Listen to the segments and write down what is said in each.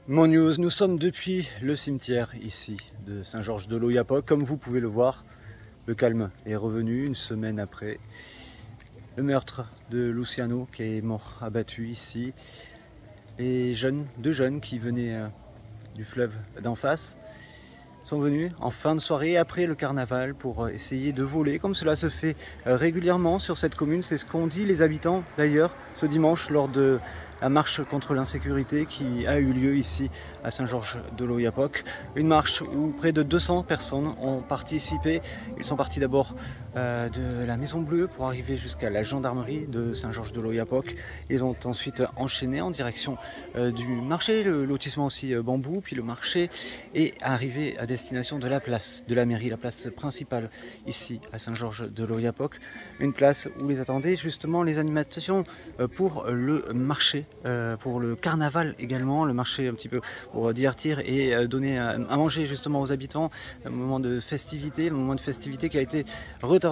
Mon News, nous sommes depuis le cimetière ici de Saint-Georges de l'Oyapock. Comme vous pouvez le voir, le calme est revenu une semaine après le meurtre de Luciano qui est mort abattu ici. Et deux jeunes qui venaient du fleuve d'en face sont venus en fin de soirée après le carnaval pour essayer de voler, comme cela se fait régulièrement sur cette commune. C'est ce qu'ont dit les habitants d'ailleurs ce dimanche lors de la marche contre l'insécurité qui a eu lieu ici à Saint-Georges de l'Oyapock. Une marche où près de 200 personnes ont participé. Ils sont partis d'abord de la Maison Bleue pour arriver jusqu'à la gendarmerie de Saint-Georges de l'Oyapock. Ils ont ensuite enchaîné en direction du marché, le lotissement aussi Bambou, puis le marché, et arrivé à destination de la place de la mairie, la place principale ici à Saint-Georges de l'Oyapock. Une place où les attendaient justement les animations pour le marché, pour le carnaval également, le marché un petit peu pour divertir et donner à manger justement aux habitants, un moment de festivité, qui a été retardé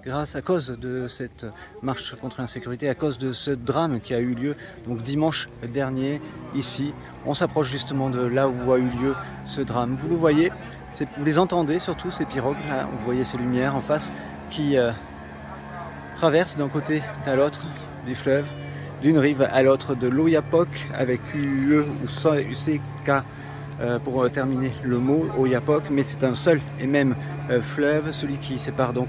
à cause de cette marche contre l'insécurité, à cause de ce drame qui a eu lieu donc dimanche dernier ici. On s'approche justement de là où a eu lieu ce drame. Vous le voyez, vous les entendez surtout, ces pirogues là, vous voyez ces lumières en face qui traversent d'un côté à l'autre du fleuve, d'une rive à l'autre de l'Oyapock, avec UE ou CK pour terminer le mot Oyapock, mais c'est un seul et même fleuve, celui qui sépare donc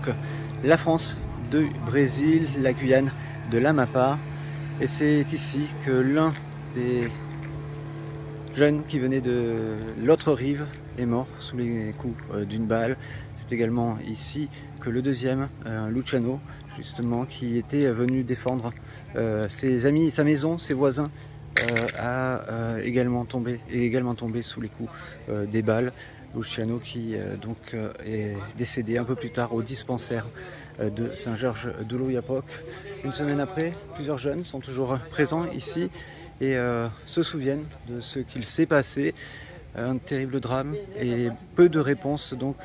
la France du Brésil, la Guyane de l'Amapá. Et c'est ici que l'un des jeunes qui venait de l'autre rive est mort sous les coups d'une balle. C'est également ici que le deuxième, Luciano, justement, qui était venu défendre ses amis, sa maison, ses voisins, a également tombé sous les coups des balles. Luciano qui donc est décédé un peu plus tard au dispensaire de Saint-Georges de l'Oyapock. Une semaine après, plusieurs jeunes sont toujours présents ici et se souviennent de ce qu'il s'est passé. Un terrible drame et peu de réponses donc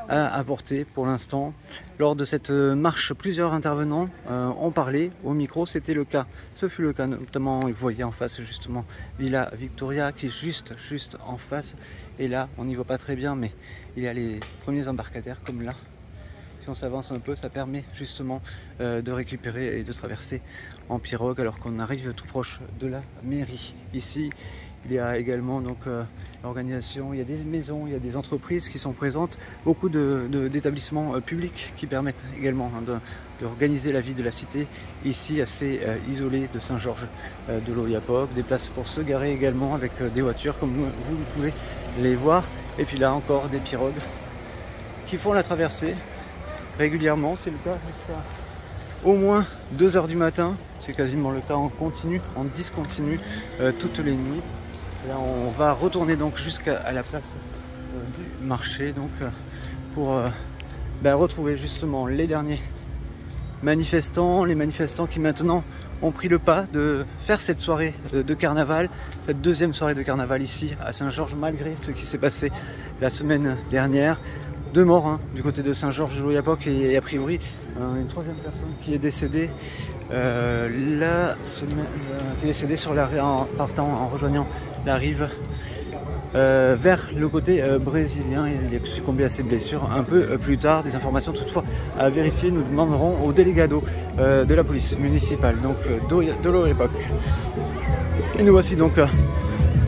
à apporter pour l'instant. Lors de cette marche, plusieurs intervenants ont parlé au micro, c'était le cas. Ce fut le cas notamment, vous voyez en face justement Villa Victoria qui est juste en face. Et là, on n'y voit pas très bien, mais il y a les premiers embarcadères comme là. Si on s'avance un peu, ça permet justement de récupérer et de traverser en pirogue alors qu'on arrive tout proche de la mairie. Ici, il y a également donc l'organisation, il y a des maisons, il y a des entreprises qui sont présentes, beaucoup d'établissements publics qui permettent également d'organiser la vie de la cité ici assez isolée de Saint-Georges de l'Oyapock. Des places pour se garer également avec des voitures comme vous pouvez les voir. Et puis là encore des pirogues qui font la traversée régulièrement, c'est le cas jusqu'à au moins 2 h du matin, c'est quasiment le cas en continu, en discontinu toutes les nuits. Là on va retourner donc jusqu'à la place du marché donc pour retrouver justement les derniers manifestants, les manifestants qui maintenant ont pris le pas de faire cette soirée de carnaval, cette deuxième soirée de carnaval ici à Saint-Georges, malgré ce qui s'est passé la semaine dernière. 2 morts du côté de Saint-Georges de l'Oyapock et a priori une troisième personne qui est décédée en rejoignant la rive vers le côté brésilien. Il a succombé à ses blessures un peu plus tard. Des informations toutefois à vérifier, nous demanderons au délégado de la police municipale donc de l'Oyapock. Et nous voici donc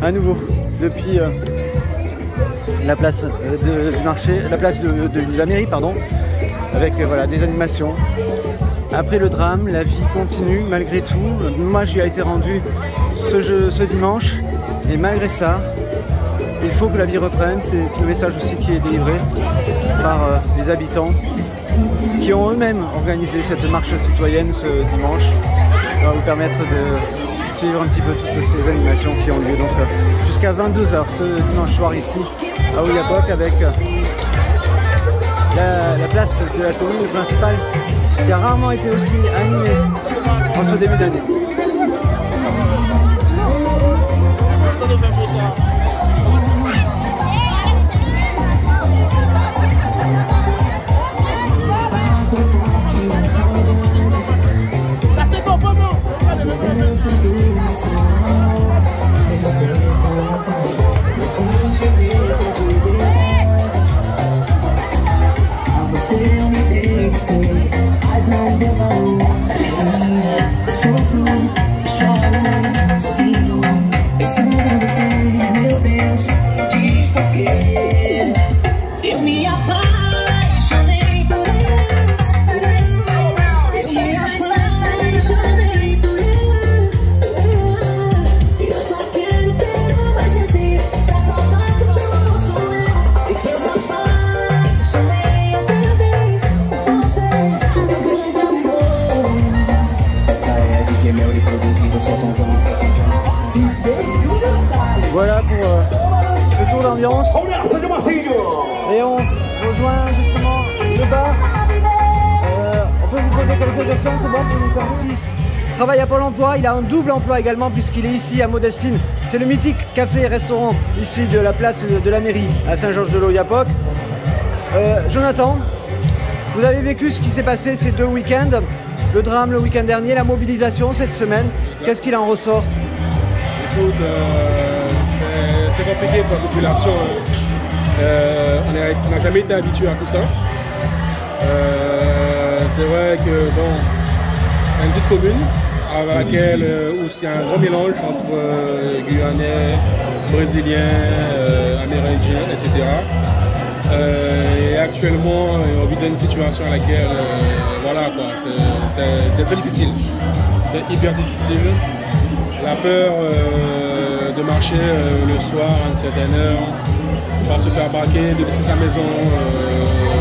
à nouveau depuis la place du marché, la place de la mairie pardon, avec voilà, des animations. Après le drame, la vie continue malgré tout. L'hommage lui a été rendu ce dimanche et malgré ça, il faut que la vie reprenne. C'est le message aussi qui est délivré par les habitants qui ont eux-mêmes organisé cette marche citoyenne ce dimanche. Ça va vous permettre de suivre un petit peu toutes ces animations qui ont lieu donc jusqu'à 22 h ce dimanche soir ici à Oyapock, avec la place de la commune principale qui a rarement été aussi animée en ce début d'année. Voilà pour le tour d'ambiance. Et on rejoint justement le bar. On peut vous poser quelques questions, c'est bon pour nous faire 6. Il travaille à Pôle emploi, il a un double emploi également puisqu'il est ici à Modestine. C'est le mythique café et restaurant ici de la place de la mairie à Saint-Georges-de-l'Oyapock. Jonathan, vous avez vécu ce qui s'est passé ces 2 week-ends, le drame le week-end dernier, la mobilisation cette semaine. Qu'est-ce qu'il en ressort? Écoute, c'est compliqué pour la population. On n'a jamais été habitué à tout ça. C'est vrai que bon, une petite commune avec laquelle où il y a un grand mélange entre Guyanais, Brésiliens, Amérindiens, etc. Et actuellement, on vit dans une situation à laquelle, voilà quoi, c'est très difficile. C'est hyper difficile. La peur de marcher le soir à une certaine heure, pas se faire braquer, de laisser sa maison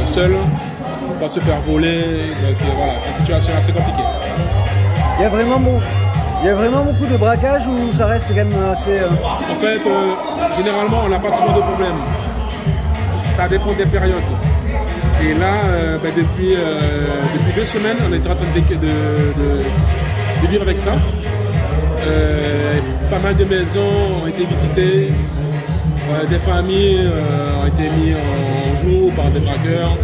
seule, pas se faire voler. Donc voilà, c'est une situation assez compliquée. Il y a vraiment beaucoup de braquages ou ça reste quand même assez... En fait, généralement, on n'a pas toujours de problème. Ça dépend des périodes. Et là, depuis 2 semaines, on est en train de vivre avec ça. Pas mal de maisons ont été visitées, des familles ont été mises en joue par des braqueurs.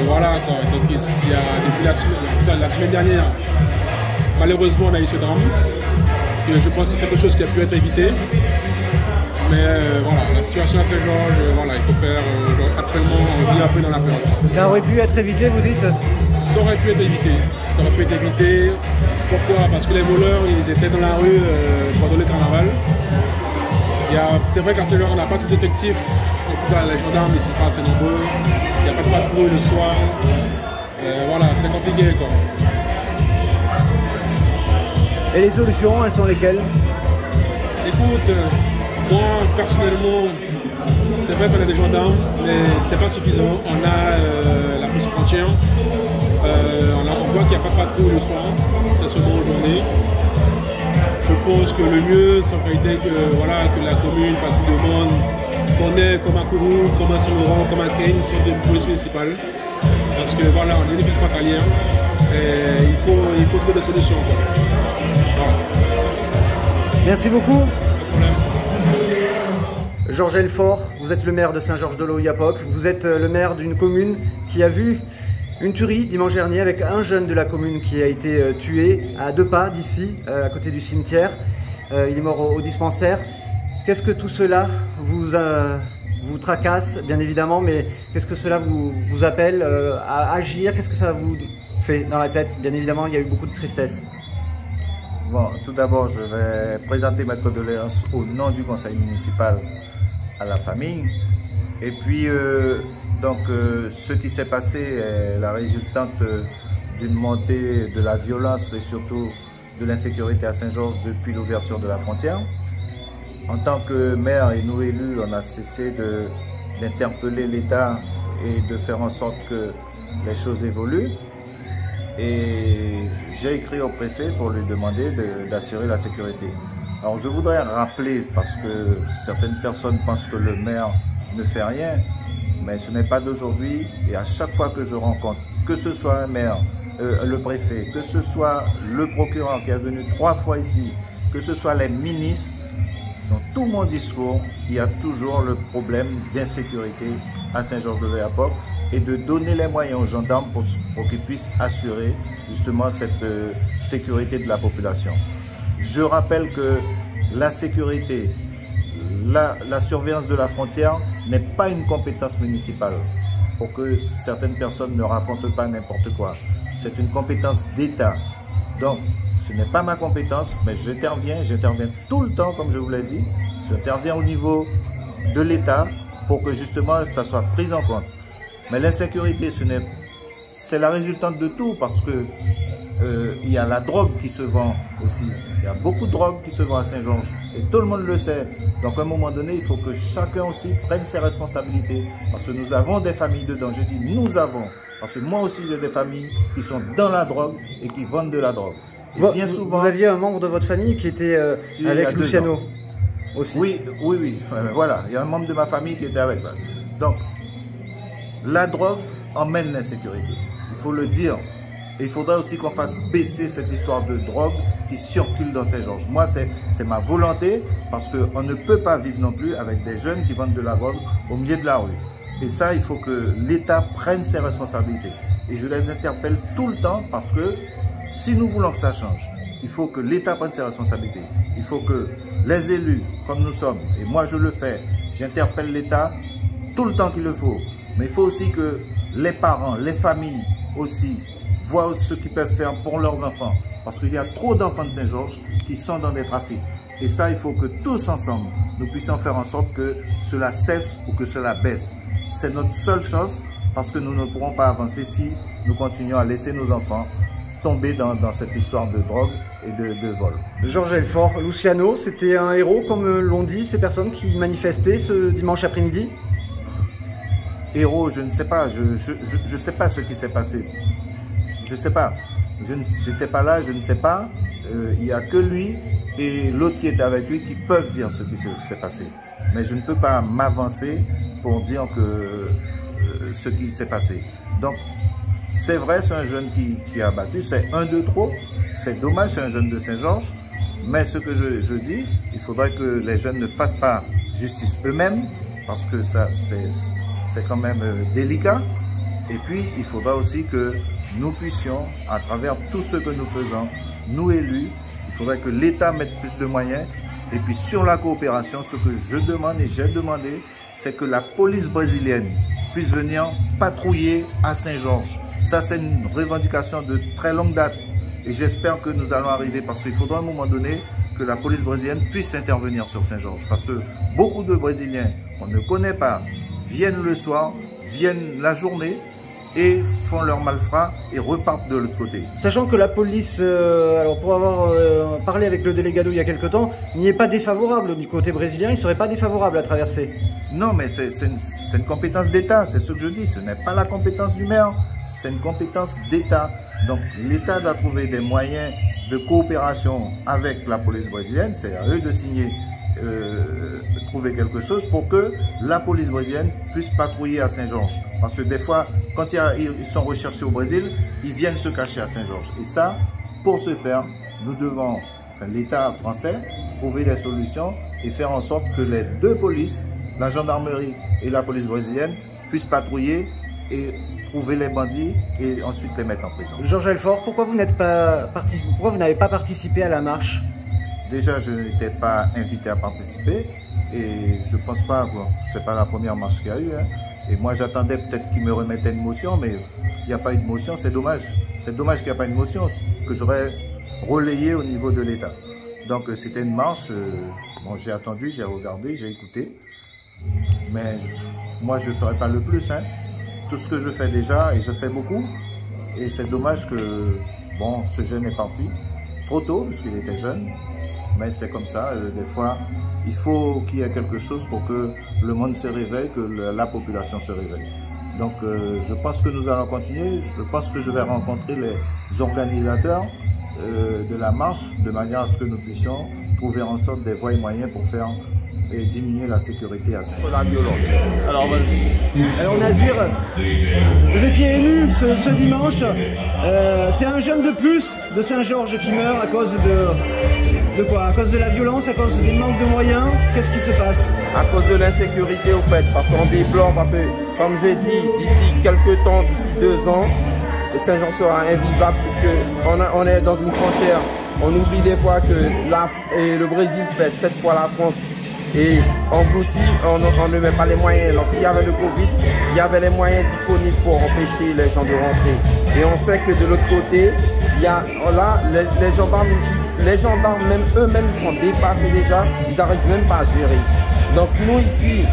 Voilà quoi. Donc il y a, depuis la semaine dernière, malheureusement on a eu ce drame. Je pense que c'est quelque chose qui a pu être évité. Mais voilà, la situation à Saint-Georges, voilà, il faut faire. Actuellement, on vit un peu dans la peur. Ça aurait pu être évité, vous dites? Ça aurait pu être évité. Ça aurait pu être évité. Pourquoi? Parce que les voleurs, ils étaient dans la rue pendant le carnaval. C'est vrai qu'à Saint-Georges, on n'a pas assez d'effectifs. En tout cas, les gendarmes, ils ne sont pas assez nombreux. Il n'y a pas de patrouille le soir. Voilà, c'est compliqué quoi. Et les solutions, elles sont lesquelles? Écoute, moi personnellement, c'est vrai qu'on a des gendarmes, mais c'est pas suffisant. On a la police frontière, on voit qu'il n'y a pas de patrouille le soir, c'est seulement en journée. Je pense que le mieux, ça aurait été que, voilà, que la commune fasse une demande, qu'on ait comme à Kourou, comme à Saint-Laurent, comme à Kane, une sorte de police municipale. Parce que voilà, on est une ville frontalière et il faut trouver des solutions. Voilà. Merci beaucoup. Georges Elfort, vous êtes le maire de Saint-Georges-de-l'Oyapock. Vous êtes le maire d'une commune qui a vu une tuerie dimanche dernier avec un jeune de la commune qui a été tué à 2 pas d'ici, à côté du cimetière. Il est mort au dispensaire. Qu'est-ce que tout cela vous tracasse, bien évidemment, mais qu'est-ce que cela vous appelle à agir? Qu'est-ce que ça vous fait dans la tête? Bien évidemment, il y a eu beaucoup de tristesse. Bon, tout d'abord, je vais présenter ma condoléance au nom du conseil municipal à la famille. Et puis, ce qui s'est passé est la résultante d'une montée de la violence et surtout de l'insécurité à Saint-Georges depuis l'ouverture de la frontière. En tant que maire et nous élus, on a cessé d'interpeller l'État et de faire en sorte que les choses évoluent. Et j'ai écrit au préfet pour lui demander d'assurer la sécurité. Alors je voudrais rappeler, parce que certaines personnes pensent que le maire ne fait rien, mais ce n'est pas d'aujourd'hui. Et à chaque fois que je rencontre, que ce soit un maire, le préfet, que ce soit le procureur qui est venu 3 fois ici, que ce soit les ministres, dans tout mon discours, il y a toujours le problème d'insécurité à Saint-Georges-de-l'Oyapock et de donner les moyens aux gendarmes pour qu'ils puissent assurer justement cette sécurité de la population. Je rappelle que la sécurité, la surveillance de la frontière n'est pas une compétence municipale, pour que certaines personnes ne racontent pas n'importe quoi. C'est une compétence d'État. Donc, ce n'est pas ma compétence, mais j'interviens tout le temps, comme je vous l'ai dit. J'interviens au niveau de l'État pour que justement ça soit pris en compte. Mais l'insécurité, c'est la résultante de tout, parce que il y a la drogue qui se vend aussi. Il y a beaucoup de drogue qui se vend à Saint-Georges et tout le monde le sait. Donc à un moment donné, il faut que chacun aussi prenne ses responsabilités, parce que nous avons des familles dedans. Je dis nous avons, parce que moi aussi j'ai des familles qui sont dans la drogue et qui vendent de la drogue. Bien souvent, vous aviez un membre de votre famille qui était avec Luciano aussi. Oui. Voilà, il y a un membre de ma famille qui était avec moi. Donc, la drogue emmène l'insécurité. Il faut le dire. Et il faudra aussi qu'on fasse baisser cette histoire de drogue qui circule dans Saint-Georges. Moi, c'est ma volonté parce qu'on ne peut pas vivre non plus avec des jeunes qui vendent de la drogue au milieu de la rue. Et ça, il faut que l'État prenne ses responsabilités. Et je les interpelle tout le temps parce que si nous voulons que ça change, il faut que l'État prenne ses responsabilités. Il faut que les élus, comme nous sommes, et moi je le fais, j'interpelle l'État tout le temps qu'il le faut. Mais il faut aussi que les parents, les familles aussi, voient ce qu'ils peuvent faire pour leurs enfants. Parce qu'il y a trop d'enfants de Saint-Georges qui sont dans des trafics. Et ça, il faut que tous ensemble, nous puissions faire en sorte que cela cesse ou que cela baisse. C'est notre seule chance parce que nous ne pourrons pas avancer si nous continuons à laisser nos enfants tomber dans cette histoire de drogue et de vol. Georges Helfort, Luciano, c'était un héros comme l'ont dit ces personnes qui manifestaient ce dimanche après-midi? Héros, je ne sais pas, je sais pas ce qui s'est passé. Je sais pas, je n'étais pas là, je ne sais pas. Il n'y a que lui et l'autre qui était avec lui qui peuvent dire ce qui s'est passé. Mais je ne peux pas m'avancer pour dire que ce qui s'est passé. Donc, c'est vrai, c'est un jeune qui a battu, c'est un de trop. C'est dommage, c'est un jeune de Saint-Georges. Mais ce que je dis, il faudrait que les jeunes ne fassent pas justice eux-mêmes, parce que ça, c'est quand même délicat. Et puis, il faudra aussi que nous puissions, à travers tout ce que nous faisons, nous élus, il faudrait que l'État mette plus de moyens. Et puis sur la coopération, ce que je demande et j'ai demandé, c'est que la police brésilienne puisse venir patrouiller à Saint-Georges. Ça, c'est une revendication de très longue date. Et j'espère que nous allons arriver, parce qu'il faudra à un moment donné que la police brésilienne puisse intervenir sur Saint-Georges. Parce que beaucoup de Brésiliens qu'on ne connaît pas viennent le soir, viennent la journée, et font leur malfrat et repartent de l'autre côté. Sachant que la police, alors pour avoir parlé avec le délégado il y a quelque temps, n'y est pas défavorable du côté brésilien, il ne serait pas défavorable à traverser. Non, mais c'est une compétence d'État, c'est ce que je dis, ce n'est pas la compétence du maire, c'est une compétence d'État. Donc l'État doit trouver des moyens de coopération avec la police brésilienne, c'est à eux de signer, trouver quelque chose pour que la police brésilienne puisse patrouiller à Saint-Georges. Parce que des fois, quand ils sont recherchés au Brésil, ils viennent se cacher à Saint-Georges. Et ça, pour ce faire, nous devons, enfin, l'État français, trouver des solutions et faire en sorte que les deux polices, la gendarmerie et la police brésilienne, puissent patrouiller et trouver les bandits et ensuite les mettre en prison. Georges Helfort, pourquoi vous n'avez pas participé à la marche? Déjà, je n'étais pas invité à participer et je pense pas, bon, c'est pas la première marche qu'il y a eu. Hein. Et moi, j'attendais peut-être qu'ils me remettaient une motion, mais il n'y a pas eu de motion, c'est dommage. C'est dommage qu'il n'y a pas une motion que j'aurais relayée au niveau de l'État. Donc, c'était une marche, bon, j'ai attendu, j'ai regardé, j'ai écouté. Mais moi, je ne ferai pas le plus. Hein. Tout ce que je fais déjà, et je fais beaucoup. Et c'est dommage que, bon, ce jeune est parti trop tôt, parce qu'il était jeune. Mais c'est comme ça, des fois, il faut qu'il y ait quelque chose pour que le monde se réveille, que la population se réveille. Donc je pense que nous allons continuer, je pense que je vais rencontrer les organisateurs de la marche, de manière à ce que nous puissions trouver en sorte des voies et moyens pour faire et diminuer la sécurité à Saint-Georges. La violence. Alors Nazir, vous étiez élu ce dimanche, c'est un jeune de plus de Saint-Georges qui meurt à cause de quoi? À cause de la violence, à cause des manques de moyens? Qu'est-ce qui se passe? À cause de l'insécurité au fait, parce qu'on déplore, parce que comme j'ai dit, d'ici quelques temps, d'ici 2 ans, Saint-Georges sera invivable puisque on est dans une frontière. On oublie des fois que le Brésil fait 7 fois la France et englouti, on ne met pas les moyens. Lorsqu'il y avait le Covid, il y avait les moyens disponibles pour empêcher les gens de rentrer. Et on sait que de l'autre côté, il y a là les gendarmes même eux-mêmes sont dépassés déjà, ils n'arrivent même pas à gérer. Donc nous ici,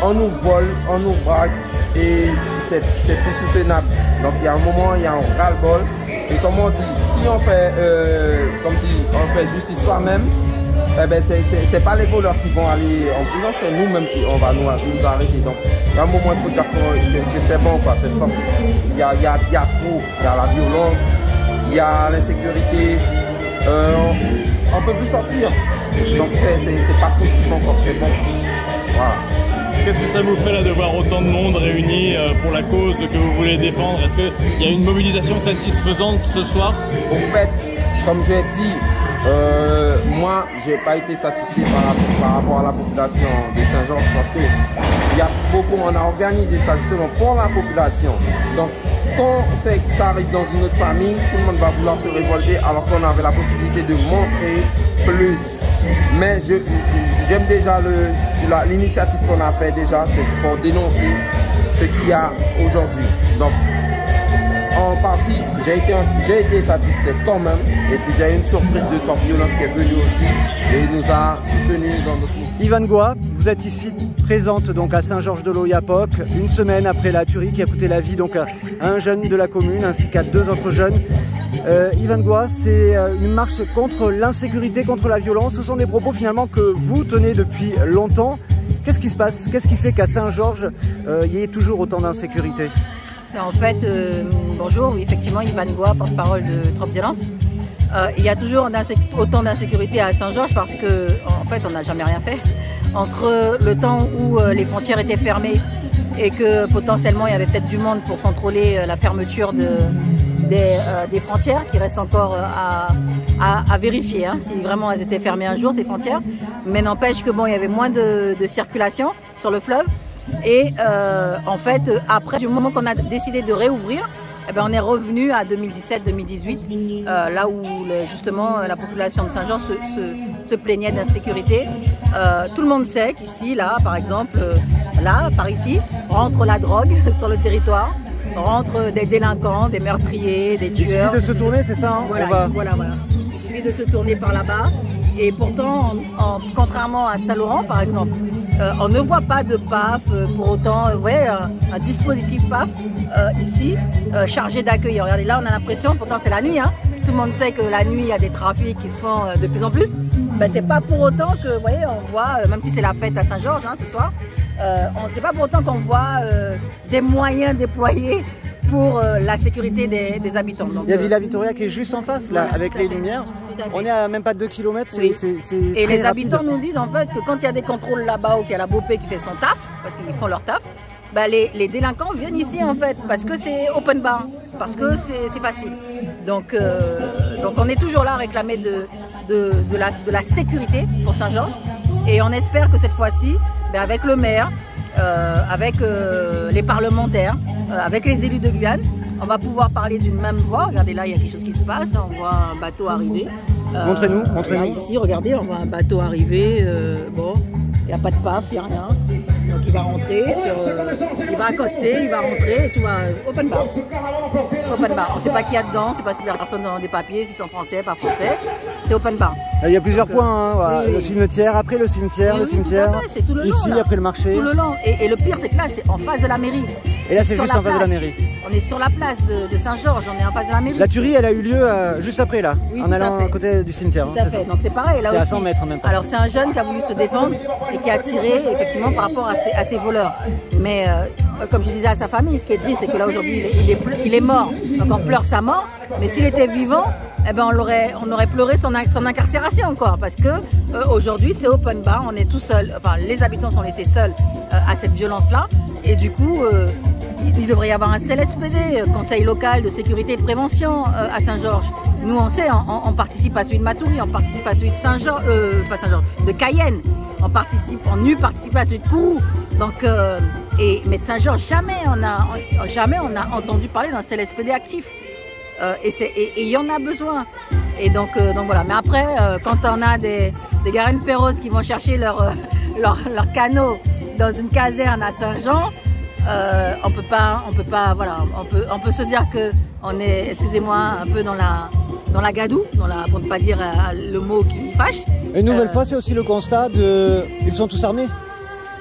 on nous vole, on nous braque et c'est plus soutenable. Donc il y a un moment, il y a un ras-le-bol. Et comme on dit, si on fait, on fait justice soi-même, eh ben c'est pas les voleurs qui vont aller en prison, c'est nous-mêmes qui on va nous arrêter. Donc à un moment, il faut dire que c'est bon, quoi, c'est stop. Il y a trop, il y a la violence, il y a l'insécurité. peut plus sortir. Donc c'est pas possible encore, c'est bon. Voilà. Qu'est-ce que ça vous fait là de voir autant de monde réuni pour la cause que vous voulez défendre? Est-ce qu'il y a une mobilisation satisfaisante ce soir? Au fait, comme j'ai dit, moi j'ai pas été satisfait par rapport à la population de Saint-Georges parce que il y a beaucoup, on a organisé ça justement pour la population. Donc quand ça arrive dans une autre famille, tout le monde va vouloir se révolter alors qu'on avait la possibilité de montrer plus. Mais j'aime déjà l'initiative qu'on a fait déjà, c'est pour dénoncer ce qu'il y a aujourd'hui. Donc, en partie, j'ai été satisfait quand même. Et puis j'ai eu une surprise de Top Violence qui est venue aussi et il nous a soutenus dans notre mouvement. Yvan Goua, vous êtes ici présente donc à Saint-Georges-de-l'Oyapock, une semaine après la tuerie qui a coûté la vie donc à un jeune de la commune ainsi qu'à 2 autres jeunes. Yvan Goua, c'est une marche contre l'insécurité, contre la violence. Ce sont des propos finalement que vous tenez depuis longtemps. Qu'est-ce qui se passe? Qu'est-ce qui fait qu'à Saint-Georges, il y ait toujours autant d'insécurité? En fait, bonjour, oui, effectivement, Yvan Goua, porte-parole de Trop Violence. Il y a toujours autant d'insécurité à Saint-Georges parce que, en fait, on n'a jamais rien fait. Entre le temps où les frontières étaient fermées et que potentiellement il y avait peut-être du monde pour contrôler la fermeture des frontières, qui reste encore à vérifier hein, si vraiment elles étaient fermées un jour, ces frontières. Mais n'empêche que bon, il y avait moins de circulation sur le fleuve. Et en fait, après, du moment qu'on a décidé de réouvrir, eh ben, on est revenu à 2017-2018, là où justement la population de Saint-Georges se plaignait d'insécurité. Tout le monde sait qu'ici, là, par exemple, là, par ici, rentre la drogue sur le territoire, rentrent des délinquants, des meurtriers, des tueurs. Il suffit de se tourner, c'est ça hein? Voilà. Il suffit de se tourner par là-bas. Et pourtant, contrairement à Saint-Laurent, par exemple, on ne voit pas de PAF, pour autant, un dispositif PAF ici, chargé d'accueillir. Regardez, là, on a l'impression, pourtant c'est la nuit, hein, tout le monde sait que la nuit, il y a des trafics qui se font de plus en plus. Ben, c'est pas pour autant que, vous voyez, on voit, même si c'est la fête à Saint-Georges hein, ce soir, c'est pas pour autant qu'on voit des moyens déployés pour la sécurité des habitants. Donc, il y a Villa Vittoria qui est juste en face, là, avec les lumières. On est à même pas 2 km, oui. Et les habitants nous disent en fait que quand il y a des contrôles là-bas ou qu'il y a la Bopé qui fait son taf, parce qu'ils font leur taf, bah les délinquants viennent ici en fait, parce que c'est open bar, parce que c'est facile. Donc on est toujours là à réclamer de la sécurité pour Saint-Georges, et on espère que cette fois-ci, bah, avec le maire, avec les parlementaires, avec les élus de Guyane, on va pouvoir parler d'une même voix. Regardez là, il y a quelque chose qui se passe, on voit un bateau arriver. Montrez-nous. Là, ici, regardez, on voit un bateau arriver, bon, il n'y a pas de PAF, il n'y a rien. Donc il va rentrer, il va accoster, il va rentrer, et tout va open bar. Open bar. On ne sait pas qui y a dedans, on ne sait pas si la personne a des papiers, si c'est français, pas français. C'est open bar. Il y a plusieurs points, hein, voilà. Oui. Le cimetière, après le cimetière, oui, le cimetière. C'est tout le long, ici, là. Après le marché. Tout le long. Et le pire, c'est que là, c'est en face de la mairie. Et là, c'est juste en face de la mairie. On est sur la place de Saint-Georges, on est en face de la mairie. La tuerie, elle a eu lieu juste après, là, oui, en allant à côté du cimetière. Tout à fait, donc c'est pareil. Là c'est à 100 mètres en même temps. Alors, c'est un jeune qui a voulu se défendre et qui a tiré, effectivement, par rapport à ses voleurs. Mais comme je disais à sa famille, ce qui est triste, c'est que là, aujourd'hui, il est mort. Donc, on pleure sa mort. Mais s'il était vivant, eh ben, on aurait pleuré son incarcération, quoi. Parce que aujourd'hui, c'est open bar, on est tout seul. Enfin, les habitants sont laissés seuls à cette violence-là. Et du coup, il devrait y avoir un CLSPD, Conseil local de sécurité et de prévention à Saint-Georges. Nous, on sait, on participe à celui de Matoury, on participe à celui de Saint-Georges, pas Saint-Georges, de Cayenne. On participe à celui de Kourou. Donc, mais Saint-Georges, jamais on a entendu parler d'un CLSPD actif. Et il y en a besoin. Et donc voilà. Mais après, quand on a des Garenne Perros qui vont chercher leur canot dans une caserne à Saint-Jean, on peut pas, voilà, on peut se dire que on est, excusez-moi, un peu dans la gadoue, pour ne pas dire le mot qui fâche. Une nouvelle fois, c'est aussi le constat ils sont tous armés.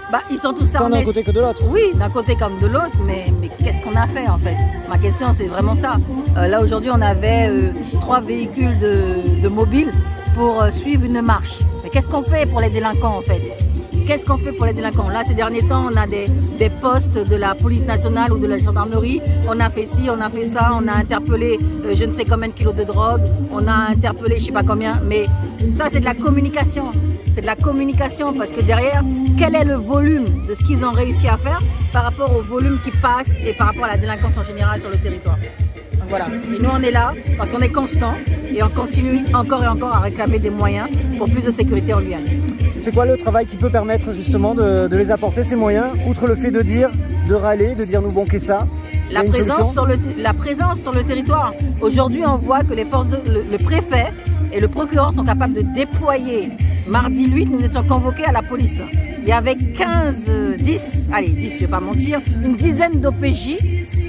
Bah, ils sont tous armés. Tant d'un côté que de l'autre. Oui, d'un côté comme de l'autre, mais qu'est-ce qu'on a fait en fait? Ma question, c'est vraiment ça. Là aujourd'hui, on avait 3 véhicules de mobile pour suivre une marche. Mais qu'est-ce qu'on fait pour les délinquants en fait? qu'est-ce qu'on fait pour les délinquants? Là, ces derniers temps, on a des postes de la police nationale ou de la gendarmerie. On a fait ci, on a fait ça, on a interpellé je ne sais combien de kilos de drogue, on a interpellé je ne sais pas combien, mais ça c'est de la communication. C'est de la communication parce que derrière, quel est le volume de ce qu'ils ont réussi à faire par rapport au volume qui passe et par rapport à la délinquance en général sur le territoire. Donc voilà, et nous on est là parce qu'on est constant et on continue encore et encore à réclamer des moyens pour plus de sécurité en Guyane. C'est quoi le travail qui peut permettre justement de les apporter ces moyens, outre le fait de dire, de râler, de dire nous banquer ça? La présence sur le territoire. Aujourd'hui, on voit que les forces le préfet et le procureur sont capables de déployer. Mardi 8, nous étions convoqués à la police. Il y avait 10, je ne vais pas mentir, une dizaine d'OPJ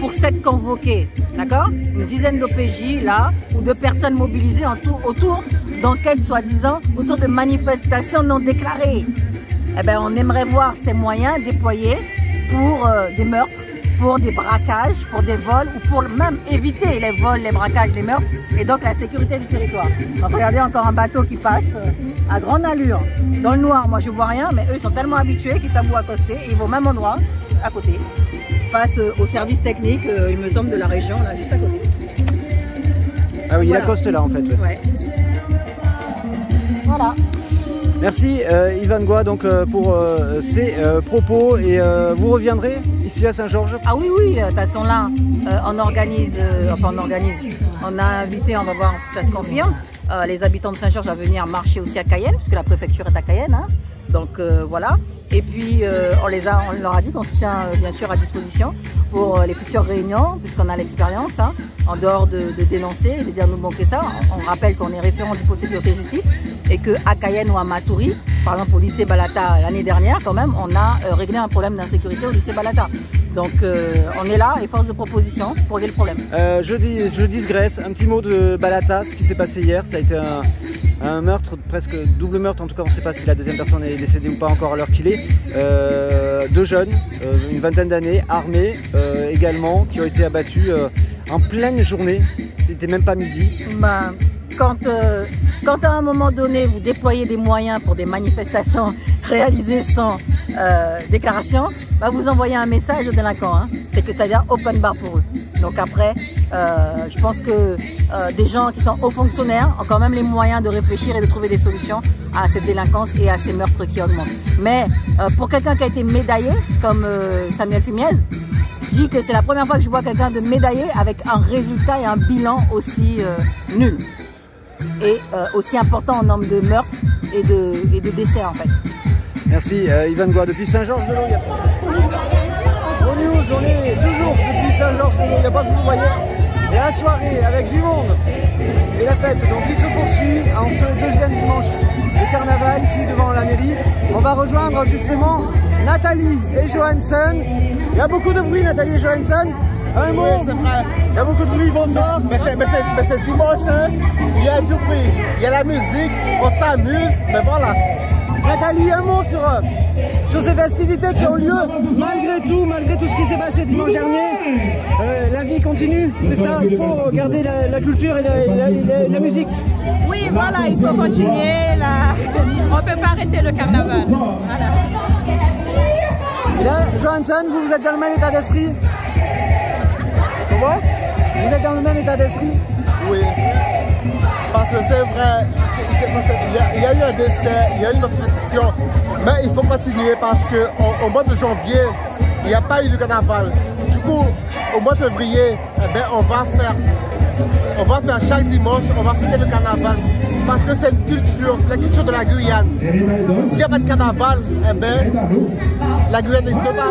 pour s'être convoqués. D'accord? Une dizaine d'OPJ là, ou de personnes mobilisées autour d'enquêtes soi-disant, autour de manifestations non déclarées. Eh bien, on aimerait voir ces moyens déployés pour des meurtres, pour des braquages, pour des vols ou pour même éviter les vols, les braquages, les meurtres et donc la sécurité du territoire. Donc regardez encore un bateau qui passe à grande allure dans le noir. Moi je vois rien, mais eux ils sont tellement habitués qu'ils savent où accoster et ils vont au même endroit à côté face aux services techniques, il me semble, de la région là juste à côté. Ah oui, voilà. Il accoste là en fait. Ouais. Voilà. Merci Yvan Goua donc, pour ces propos et vous reviendrez ici à Saint-Georges? Ah oui, de toute façon là, on a invité, on va voir si ça se confirme, les habitants de Saint-Georges à venir marcher aussi à Cayenne, puisque la préfecture est à Cayenne, hein. Donc voilà. Et puis on leur a dit qu'on se tient bien sûr à disposition pour les futures réunions, puisqu'on a l'expérience, hein, en dehors de dénoncer et de dire nous manquer ça. On rappelle qu'on est référent du pôle sécurité justice et qu'à Cayenne ou à Matoury, par exemple au lycée Balata l'année dernière quand même, on a réglé un problème d'insécurité au lycée Balata. Donc on est là et force de proposition pour régler le problème. Je digresse, un petit mot de Balata, ce qui s'est passé hier, ça a été un meurtre, presque double meurtre, en tout cas on ne sait pas si la deuxième personne est décédée ou pas encore à l'heure qu'il est. Deux jeunes, une vingtaine d'années, armés également, qui ont été abattus en pleine journée, c'était même pas midi. Quand à un moment donné vous déployez des moyens pour des manifestations réalisées sans déclaration, vous envoyez un message aux délinquants, hein. C'est-à-dire open bar pour eux. Donc après, je pense que des gens qui sont hauts fonctionnaires ont quand même les moyens de réfléchir et de trouver des solutions à cette délinquance et à ces meurtres qui augmentent. Mais pour quelqu'un qui a été médaillé, comme Samuel Fimiez, je dis que c'est la première fois que je vois quelqu'un de médaillé avec un résultat et un bilan aussi nul. Et aussi important en nombre de meurtres et de décès en fait. Merci Yvan Goua depuis Saint-Georges de l'Oyapock. Au news, on est toujours depuis Saint-Georges de l'Oyapock, vous voyez. Et la soirée avec du monde et la fête donc il se poursuit en ce deuxième dimanche de carnaval ici devant la mairie. On va rejoindre justement Nathalie et Johansson. Il y a beaucoup de bruit Nathalie et Johansson. Un mot, c'est vrai. Il y a beaucoup de bruit, bonsoir. Mais c'est dimanche, hein. Il y a du bruit, il y a la musique, on s'amuse, mais voilà. Nathalie, un mot sur ces festivités qui ont lieu malgré tout ce qui s'est passé dimanche dernier. La vie continue, c'est ça, il faut garder la culture et la musique. Oui, voilà, il faut continuer, on ne peut pas arrêter le carnaval. Voilà. Et là, Johansson, vous êtes dans le même état d'esprit? Comment? Vous êtes dans le même état d'esprit? Oui. Parce que c'est vrai, il y a eu un décès, il y a eu une frustration, mais il faut continuer parce qu'au mois de janvier, il n'y a pas eu de carnaval. Du coup, au mois de février, on va faire chaque dimanche, on va fêter le carnaval. Parce que c'est une culture, c'est la culture de la Guyane. S'il n'y a pas de carnaval, la Guyane n'existe pas.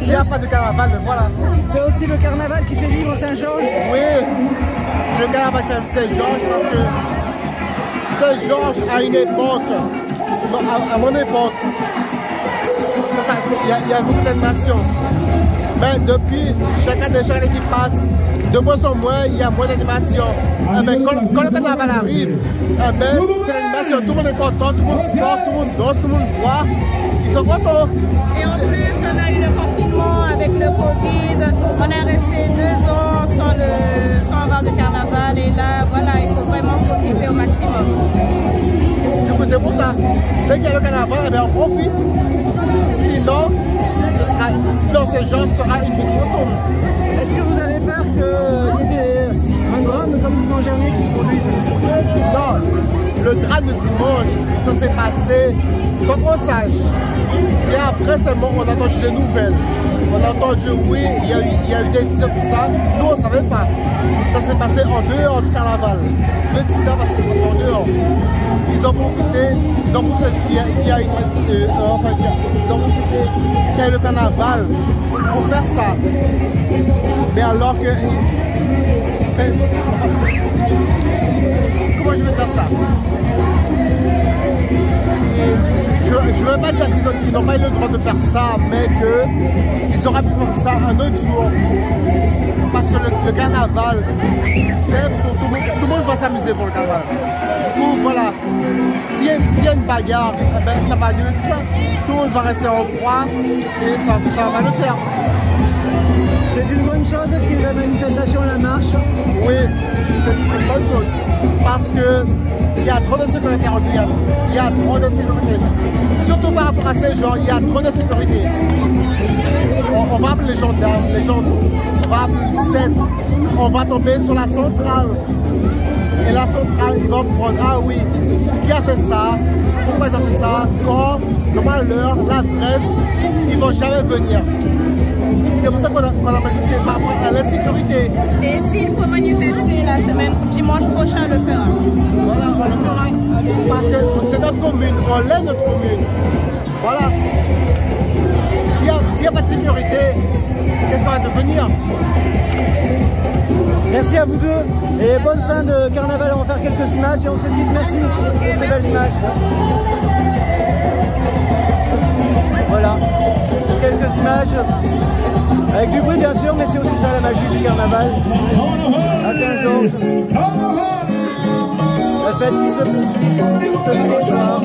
S'il n'y a pas de carnaval, mais voilà. C'est aussi le carnaval qui fait vivre Saint-Georges? Oui, c'est le carnaval qui fait Saint-Georges parce que Saint-Georges, à une époque, à mon époque, il y a beaucoup d'animation. Mais depuis, chaque année qui passe, de moins en moins, il y a moins d'animation. Quand le carnaval arrive, c'est l'animation, tout le monde est content, tout le monde sort, tout le monde danse, tout le monde voit. Ils sont contents. Et en plus, on a eu le confinement avec le Covid. On est resté 2 ans sans avoir de carnaval. Et là, voilà, il faut vraiment profiter au maximum. Du coup, c'est pour ça. voilà. Dès qu'il y a le carnaval, eh bien, on profite. Sinon, ces gens sera une vie fantôme. Est-ce que vous avez peur qu'il y ait un drame comme dimanche dernier qui se produise? Non, le drame de dimanche, ça s'est passé sans qu'on sache. Et après seulement, on a entendu des nouvelles. On a entendu, oui, il y a eu des tirs, tout ça. Nous, on ne savait pas. Ça s'est passé en dehors du carnaval. Je dis ça parce que c'est en dehors. Ils ont profité qu'il y a eu le carnaval pour faire ça. Mais alors que... Comment je vais faire ça? Je ne veux pas dire qu'ils n'ont pas eu le droit de faire ça, mais qu'ils auraient pu faire ça un autre jour. Parce que le carnaval, c'est pour tout le monde. Tout le monde va s'amuser pour le carnaval. Du coup, voilà. S'il y a une bagarre, eh ben, ça va durer tout ça. Tout le monde va rester en froid et ça va le faire. C'est une bonne chose qu'il y ait la manifestation, la marche. Oui, c'est une bonne chose. Parce que il y a trop de sécurité en Guyane. Il y a trop de sécurité. Surtout par rapport à ces gens, il y a trop de sécurité. On va appeler les gendarmes, on va appeler le SED, on va tomber sur la centrale. Et la centrale, ils vont prendre, ah oui, qui a fait ça, pourquoi ils ont fait ça, quand, comment l'heure, l'adresse, ils ne vont jamais venir. C'est pour ça qu'on a manifesté par rapport à l'insécurité. Et s'il faut manifester la semaine, dimanche prochain, on le fera. Voilà, on le fera. Parce que c'est notre commune, on l'aime notre commune. Voilà. S'il n'y a pas de sécurité, qu'est-ce qu'on va devenir? Merci à vous deux et bonne fin de carnaval. On va faire quelques images et on se dit merci pour ces belles images. Voilà, quelques images avec du bruit bien sûr, mais c'est aussi ça la magie du carnaval à Saint-Georges. La fête qui se poursuit ce soir.